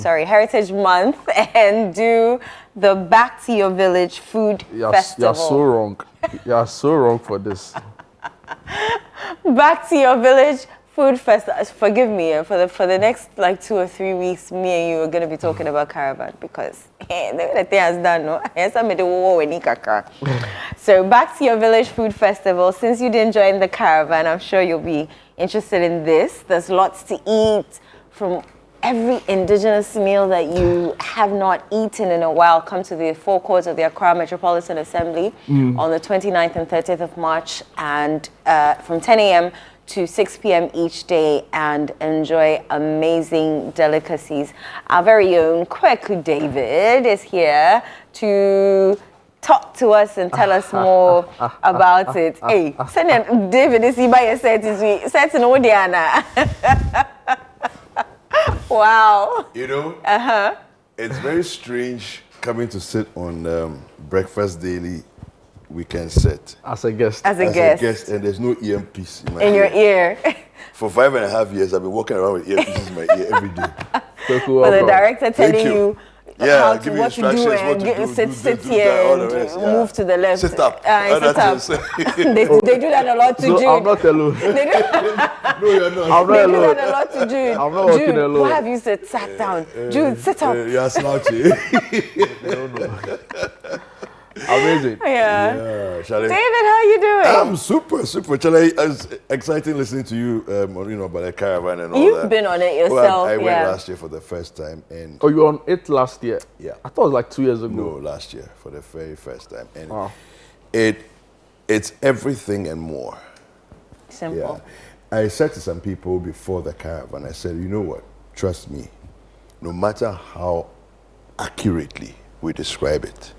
Heritage Month and do the Back to Your Village Food Festival. You're so wrong. You're so wrong for this. Back to Your Village Food Festival. Forgive me, for the next like 2 or 3 weeks, me and you are going to be talking about caravan because the thing has done, no? So Back to Your Village Food Festival. Since you didn't join the caravan, I'm sure you'll be interested in this. There's lots to eat from every indigenous meal that you have not eaten in a while. Come to the forecourts of the Accra Metropolitan Assembly on the 29th and 30th of March, and from 10 a.m. to 6 p.m. each day, and enjoy amazing delicacies. Our very own Kweku David is here to talk to us and tell us more about it. Hey, David, is he by your set? Set in Odiana. Wow. You know, it's very strange coming to sit on Breakfast Daily Weekend set. As a guest. As a guest. And there's no earpiece in my in ear. your ear. For 5.5 years, I've been walking around with earpieces in my ear every day. For the director telling you Yeah, what to do and sit here and move to the left. Sit up. Sit up. They do that a lot to Jude. I'm not alone. No, you're not. I'm not They do alone. that a lot to Jude. I'm not working Jude, alone. why have you sat down? Jude, sit up. You're slouchy. No. Amazing. Yeah. Charlie. David, how you doing? I'm super. Charlie, it's exciting listening to you, about the caravan and all that. You've been on it yourself. Well, I went last year for the first time, and Oh, you were on it last year? Yeah. I thought it was like 2 years ago. no, last year for the very first time, and Wow. it's everything and more. Simple. I said to some people before the caravan, I said, you know what? Trust me, no matter how accurately we describe it,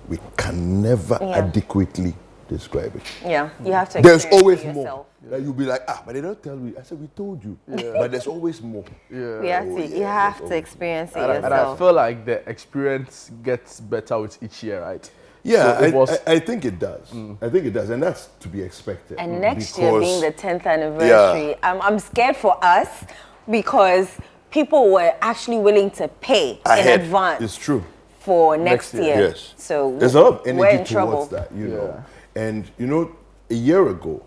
we can never adequately describe it. Yeah, you have to There's experience always it more. yourself. Like you'll be like, but they don't tell me. I said, we told you. But there's always more. Yeah. You have to experience it yourself. And I feel like the experience gets better with each year, right? Yeah, So I think it does. I think it does, and that's to be expected. And next year being the 10th anniversary, I'm scared for us because people were actually willing to pay in advance. It's true. For next year. Yes. So there's a lot of we're in energy trouble. towards that, you know. And a year ago,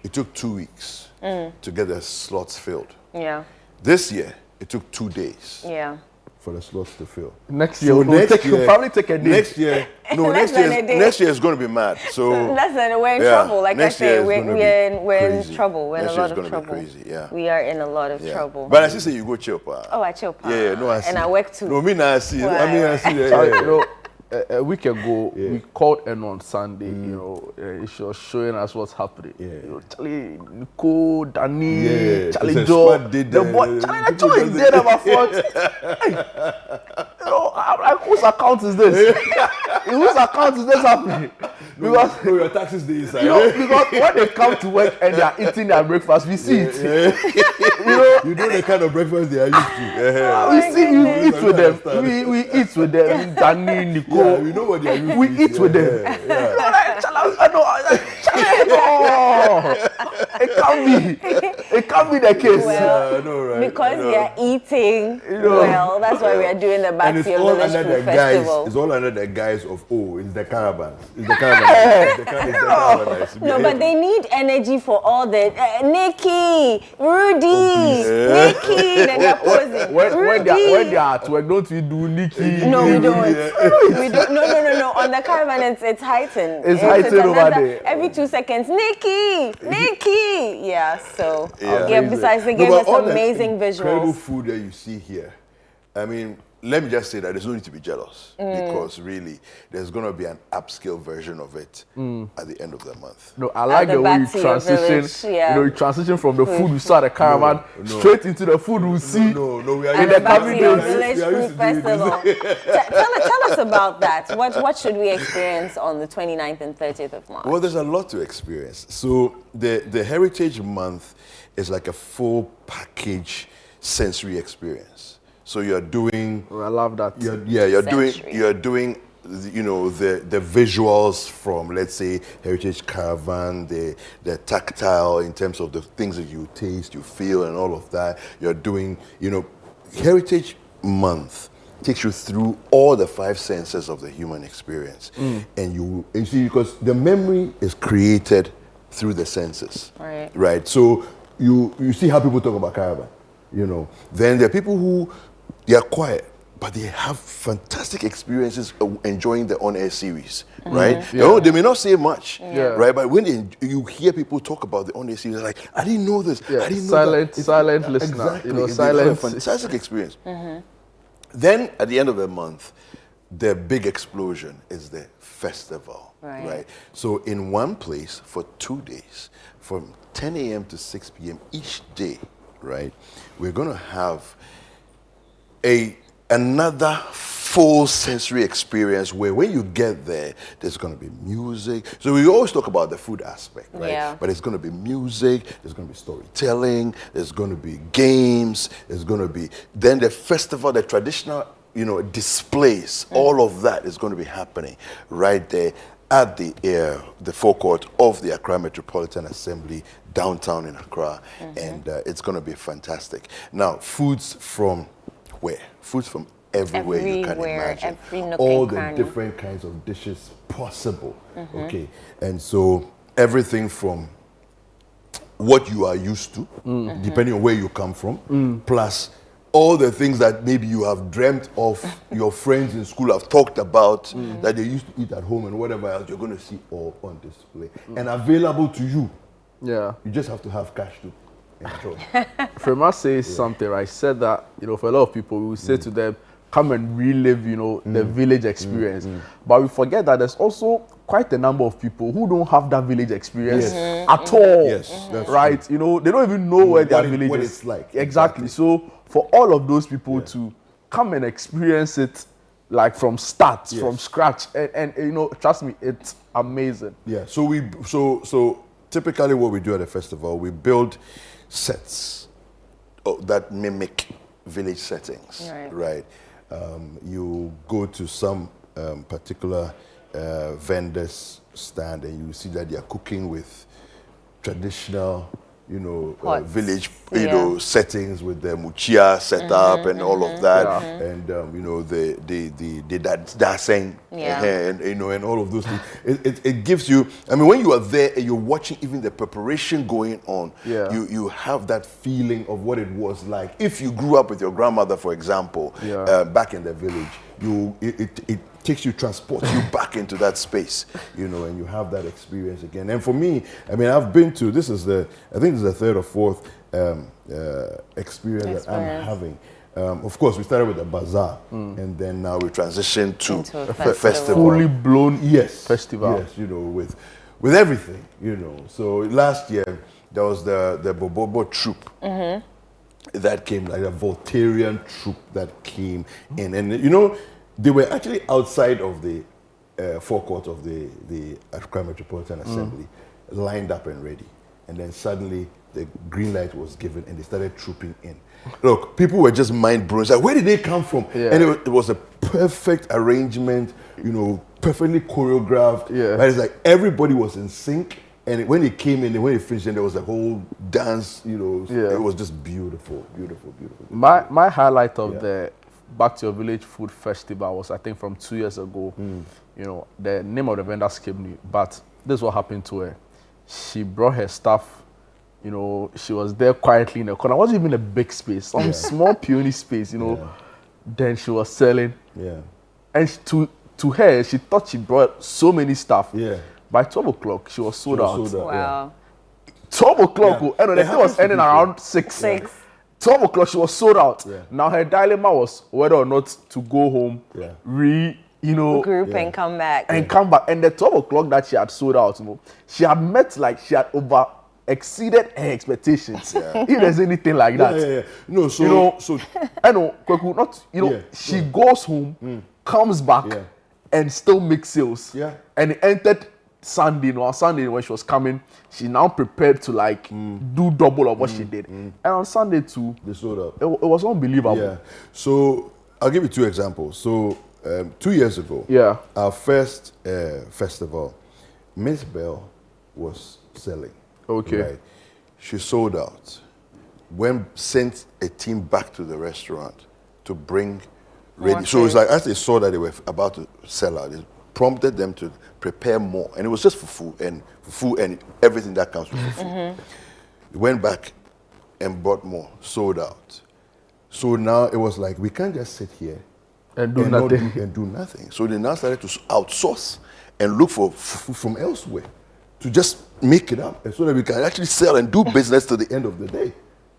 it took 2 weeks to get the slots filled. Yeah. This year, it took 2 days. Yeah. For the slots to fill. Next year, we'll probably take a day. Next year is going to be mad. So we're in trouble. Like I say, we're in trouble. We're in a lot of trouble. Crazy, yeah. We are in a lot of trouble. But I still say you go chill, pa. Oh, I chill, pa. Yeah, no, I see. And I work too. No, me not see. Well, I mean, I see. You know, a week ago, we called in on Sunday. You know, she was showing us what's happening. Yeah. You know, Charlie, Nico, Danny, Charlie there's a Joe, squad did the that. boy, Charlie is dead about 40. You know, I'm like, whose account is this? Whose account is this happening? Because your taxes the inside. you know, because when they come to work and they are eating their breakfast, we see it. You know the kind of breakfast they are used to. We see, we eat with them. We eat with them. Danny, Nico. Yeah, we know what they are used to. We eat with them. It can't be the case. Well, I know, right? Because we are eating well, that's why we are doing the Back to Your Village Food Festival. It's all under the guise of, it's the caravan. It's the caravan. It's the caravan. No, but they need energy for all the Nikki, Rudy, Nikki, then they're posing. When they are at work, don't we do Nikki? No, we don't. We don't. No. On the caravan, it's heightened. It's heightened over there. Every 2 seconds, Nikki. Yeah. So Yeah. besides they gave us amazing visuals. Incredible food that you see here. I mean, let me just say that there's no need to be jealous because really there's going to be an upscale version of it at the end of the month. No, I like the way you transition. You know, you transition from the food we saw at the caravan straight into the food we see. No, we are And used the Back to Your to Village Food Festival. Tell us about that. What should we experience on the 29th and 30th of March? Well, there's a lot to experience. So the Heritage Month is like a full package sensory experience. So you're doing. Oh, I love that. You're doing. The visuals from, let's say, Heritage Caravan, the tactile in terms of the things that you taste, you feel, and all of that. You're doing, Heritage Month takes you through all the 5 senses of the human experience. And you see, because the memory is created through the senses. Right. So you see how people talk about caravan, Then there are people who, they are quiet, but they have fantastic experiences of enjoying the on-air series, right? They may not say much, right? But when you hear people talk about the on-air series, they're like, I didn't know this. I didn't know that. Silent listener. Exactly. They Silent. have a fantastic experience. Then at the end of the month, the big explosion is the festival, right? So in one place for 2 days, from 10 a.m. to 6 p.m. each day, right? We're going to have another full sensory experience where when you get there, there's going to be music. So we always talk about the food aspect, right? Yeah. But it's going to be music, there's going to be storytelling, there's going to be games, there's going to be, then the festival, the traditional, displays, all of that is going to be happening right there at the forecourt of the Accra Metropolitan Assembly downtown in Accra. And it's going to be fantastic. Now, foods from where? Foods from everywhere you can imagine. Every nook all and the cranny. different kinds of dishes possible. Okay, and so everything from what you are used to, depending on where you come from, plus all the things that maybe you have dreamt of, your friends in school have talked about, that they used to eat at home and whatever else, you're going to see all on display and available to you. Yeah. You just have to have cash to enjoy. Frema says something, right? Said that, for a lot of people, we will say to them, come and relive, the village experience. But we forget that there's also quite a number of people who don't have that village experience at all. Yes, that's right? true. They don't even know where their village what is. it's like. Exactly. So for all of those people to come and experience it like from start, from scratch, and trust me, it's amazing. Yeah. So typically what we do at a festival, we build sets that mimic village settings, right? You go to some particular vendor's stand and you see that they are cooking with traditional, village, settings with the muchia setup and all of that, and the dancing, and all of those things. It gives you. I mean, when you are there and you're watching even the preparation going on, you have that feeling of what it was like if you grew up with your grandmother, for example, back in the village. It takes you, transports you back into that space, and you have that experience again. And for me, I mean, I've been to, I think this is the third or fourth experience that I'm having. Of course, we started with a bazaar, and then now we transitioned to a festival. Fully blown festival. Yes, with everything, So last year, there was the Bobobo troupe. That came, like a Voltarian troupe that came in, and they were actually outside of the forecourt of the Accra Metropolitan Assembly, lined up and ready. And then suddenly the green light was given and they started trooping in. Look, people were just mind blown. Like, where did they come from? And it was a perfect arrangement, perfectly choreographed. Right? It's like everybody was in sync. And when it came in, when it finished, and there was a whole dance, it was just beautiful, beautiful, beautiful. My highlight of the Back to Your Village Food Festival was, I think, from 2 years ago. The name of the vendor escaped me, but this is what happened to her. She brought her stuff, she was there quietly in the corner. It wasn't even a big space, some small puny space, Then she was selling. And to her, she thought she brought so many stuff. By 12 o'clock, she was sold out. Wow. 12 o'clock, and the thing was ending around 6. 12 o'clock, she was sold out. Now her dilemma was whether or not to go home, Group and come back. And the 12 o'clock that she had sold out, she had over exceeded her expectations. If there's anything like that. No, I know, Kweku, not, she goes home, comes back, and still makes sales. And it entered Sunday, on Sunday when she was coming, she now prepared to do double of what she did. And on Sunday too, they sold out. It was unbelievable. So I'll give you 2 examples. So 2 years ago, our first festival, Miss Bell was selling. Okay. Right? She sold out. sent a team back to the restaurant to bring ready. More So it's food. like as they saw that they were about to sell out, it prompted them to prepare more, and it was just for food and everything that comes with the food. They went back and bought more, sold out. So now it was like we can't just sit here And do not nothing. do nothing. So they now started to outsource and look for food from elsewhere to just make it up, and so that we can actually sell and do business to the end of the day.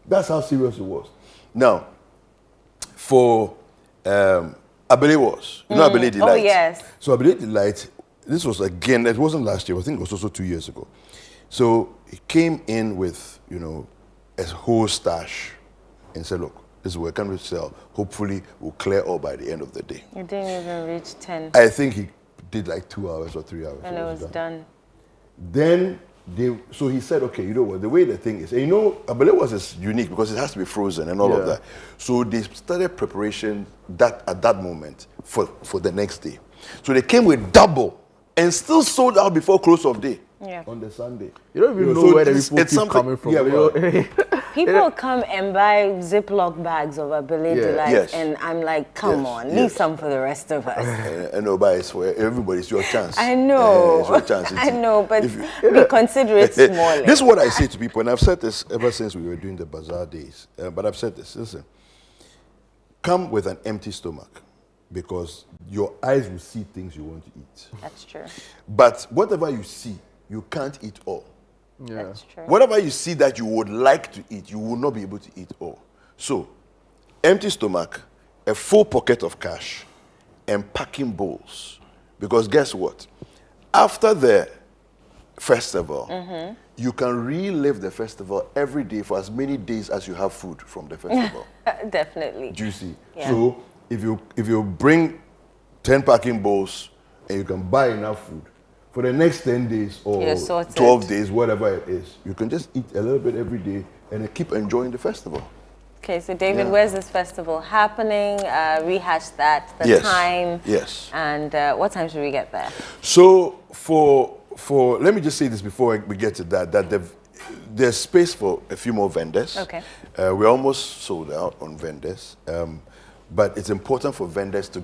That's how serious it was. Now, for Abele was, you know Abele Delight. Oh, yes. So Abele Delight, this was again, it wasn't last year, I think it was also 2 years ago. So he came in with, a whole stash and said, look, this is what can we sell. Hopefully we'll clear all by the end of the day. You didn't even reach 10. I think he did like 2 hours or 3 hours. And it was done. Then so he said, okay, you know what, the way the thing is, and Abele was unique because it has to be frozen and all of that. So they started preparation at that moment for the next day. So they came with double and still sold out before close of day. Yeah. On the Sunday. You don't even know so where the it's people keep something- coming from. Yeah, well, People come and buy Ziploc bags of Abele Yeah. Delight, Yes. and I'm like, come Yes, on, leave yes. some for the rest of us. I know, but it's for everybody. It's your chance. I know. It's your chance. I know, but if you- be considerate small. This is what I say to people, and I've said this ever since we were doing the bazaar days. But I've said this, listen, come with an empty stomach because your eyes will see things you want to eat. That's true. But whatever you see, you can't eat all. Yeah. That's true. Whatever you see that you would like to eat, you will not be able to eat all. So, empty stomach, a full pocket of cash, and packing bowls. Because guess what? After the festival, you can relive the festival every day for as many days as you have food from the festival. Definitely. Do you see? Yeah. So, if you bring 10 packing bowls and you can buy enough food, for the next 10 days or You're sorted. 12 days, whatever it is, you can just eat a little bit every day and keep enjoying the festival. Okay, so David, Yeah. where's this festival happening? Rehash that, the Yes. time. Yes. And what time should we get there? So for let me just say this before we get to that there's space for a few more vendors. Okay. We're almost sold out on vendors, but it's important for vendors to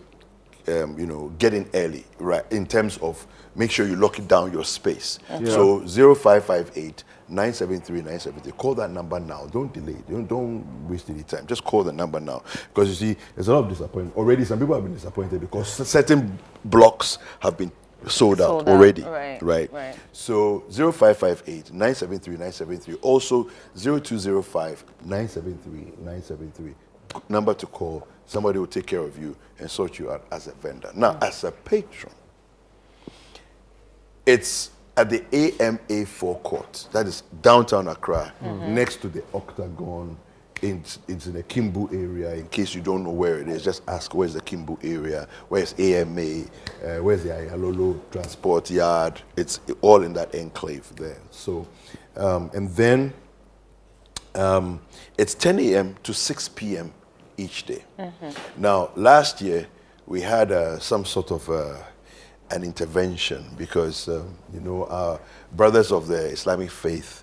get in early, right? In terms of make sure you lock it down your space. Yeah. So 0558 973 973. Call that number now. Don't delay. Don't waste any time. Just call the number now. Because you see, there's a lot of disappointment. Already some people have been disappointed because certain blocks have been sold out Sold out. already. Right. So 0558 973 973. Also 0205 973 973. Number to call. Somebody will take care of you and sort you out as a vendor. Now, as a patron, it's at the AMA forecourt. That is downtown Accra, next to the Octagon. It's in the Kimbu area. In case you don't know where it is, just ask where's the Kimbu area, where's AMA, where's the Ayalolo Transport Yard. It's all in that enclave there. So, and then it's 10 a.m. to 6 p.m. each day. Now, last year, we had some sort of an intervention because, our brothers of the Islamic faith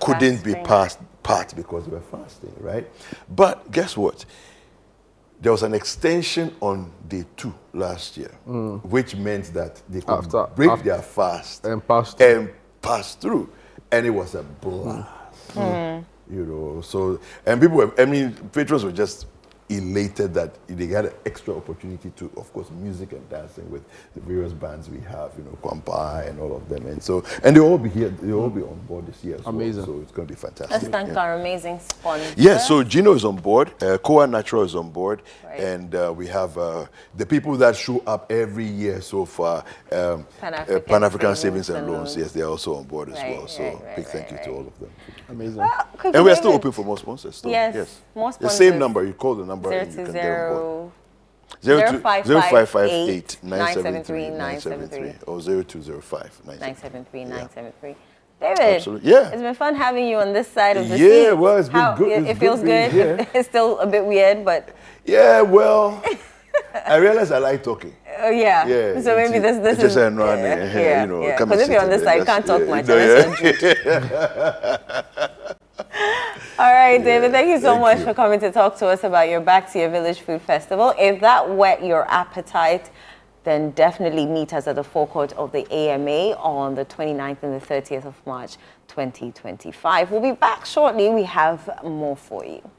couldn't be part because they were fasting, right? But guess what? There was an extension on day 2 last year, which meant that they could break their fast and pass through. And it was a blast. So, and patrons were just elated that they had an extra opportunity to, of course, music and dancing with the various bands we have, Kwampa and all of them. And so, and they'll all be here, they'll all be on board this year as Amazing. well. So it's going to be fantastic. Let's thank our amazing sponsor. Yes, so Gino is on board, Koa Natural is on board, Right. and we have the people that show up every year so far, Pan-African Savings and Loans, yes, they're also on board as well. So big thank you to all of them. Amazing. And we are still open for more sponsors. So, Yes, more The sponsors. same number, you call the number and you can get on board. 0558 973 973 or 0205 973 Yeah. 973. David, Absolutely. Yeah. it's been fun having you on this side of the Yeah, seat. well, it's been good. It It's feels good being good. here. It's still a bit weird, but Yeah, well, I realize I like talking. yeah. Yeah. So maybe this it's is just a no, come Because and if you're sit on this in side, there. you can't talk Yeah, much no, unless yeah. you're Jude. All right, David, thank you so thank much you. for coming to talk to us about your Back to Your Village Food Festival. If that whet your appetite, then definitely meet us at the forecourt of the AMA on the 29th and the 30th of March, 2025. We'll be back shortly. We have more for you.